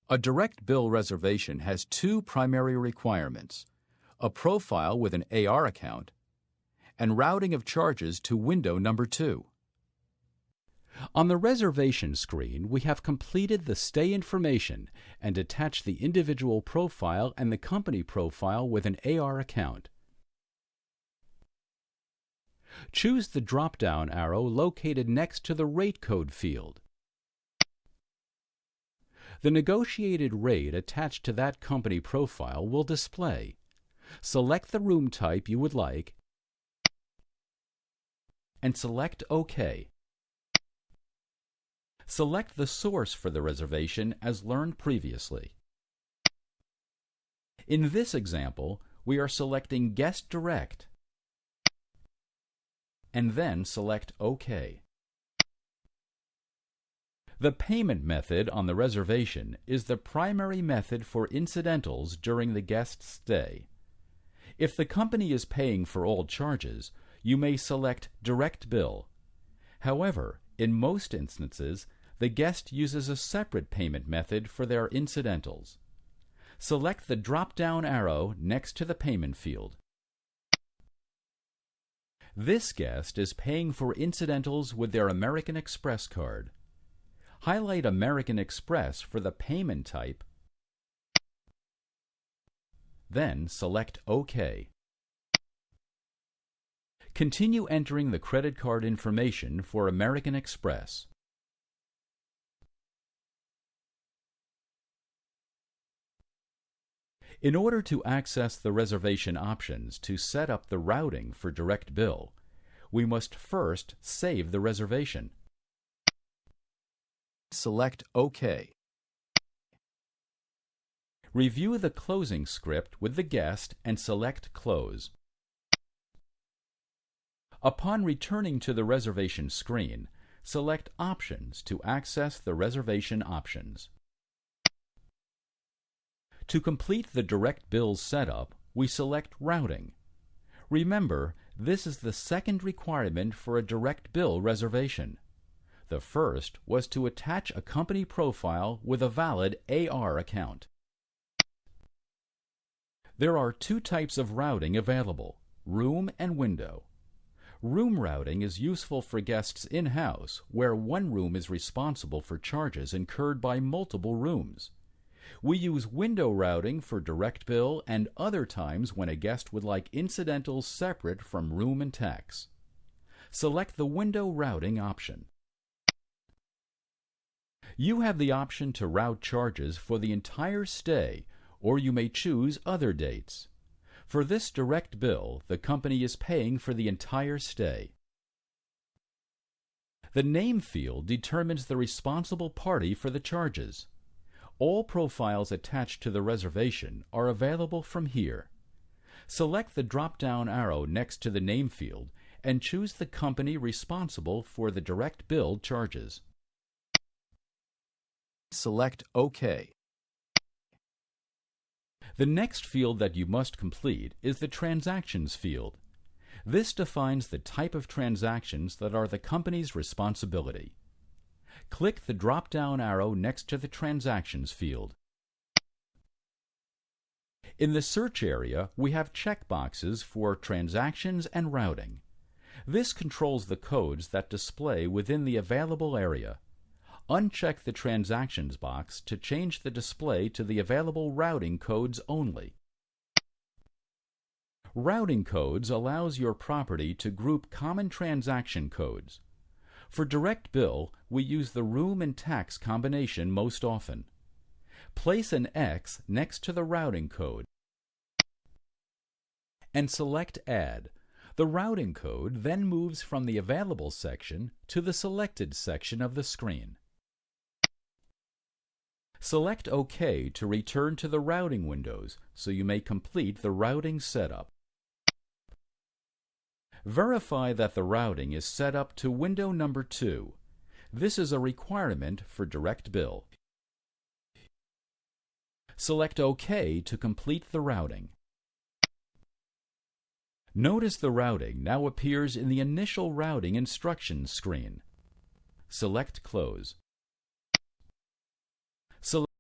A direct bill reservation has two primary requirements: a profile with an AR account and routing of charges to window number 2. On the reservation screen, we have completed the stay information and attached the individual profile and the company profile with an AR account. Choose the drop-down arrow located next to the rate code field. The negotiated rate attached to that company profile will display. Select the room type you would like and select OK. Select the source for the reservation as learned previously. In this example, we are selecting Guest Direct and then select OK. The payment method on the reservation is the primary method for incidentals during the guest's stay. If the company is paying for all charges, you may select Direct Bill. However, in most instances, the guest uses a separate payment method for their incidentals. Select the drop-down arrow next to the payment field. This guest is paying for incidentals with their American Express card. Highlight American Express for the payment type, then select OK. Continue entering the credit card information for American Express. In order to access the reservation options to set up the routing for Direct Bill, we must first save the reservation. Select OK. Review the closing script with the guest and select Close. Upon returning to the reservation screen, select Options to access the reservation options. To complete the Direct Bill setup, we select Routing. Remember, this is the second requirement for a Direct Bill reservation. The first was to attach a company profile with a valid AR account. There are two types of routing available: room and window. Room routing is useful for guests in-house, where one room is responsible for charges incurred by multiple rooms. We use window routing for Direct Bill and other times when a guest would like incidentals separate from room and tax. Select the window routing option. You have the option to route charges for the entire stay, or you may choose other dates. For this Direct Bill, the company is paying for the entire stay. The name field determines the responsible party for the charges. All profiles attached to the reservation are available from here. Select the drop-down arrow next to the name field and choose the company responsible for the Direct Bill charges. Select OK. The next field that you must complete is the Transactions field. This defines the type of transactions that are the company's responsibility. Click the drop-down arrow next to the Transactions field. In the search area, we have checkboxes for transactions and routing. This controls the codes that display within the available area. Uncheck the Transactions box to change the display to the available routing codes only. Routing codes allows your property to group common transaction codes. For Direct Bill, we use the room and tax combination most often. Place an X next to the routing code and select Add. The routing code then moves from the Available section to the Selected section of the screen. Select OK to return to the routing windows so you may complete the routing setup. Verify that the routing is set up to window number 2. This is a requirement for Direct Bill. Select OK to complete the routing. Notice the routing now appears in the initial routing instructions screen. Select Close.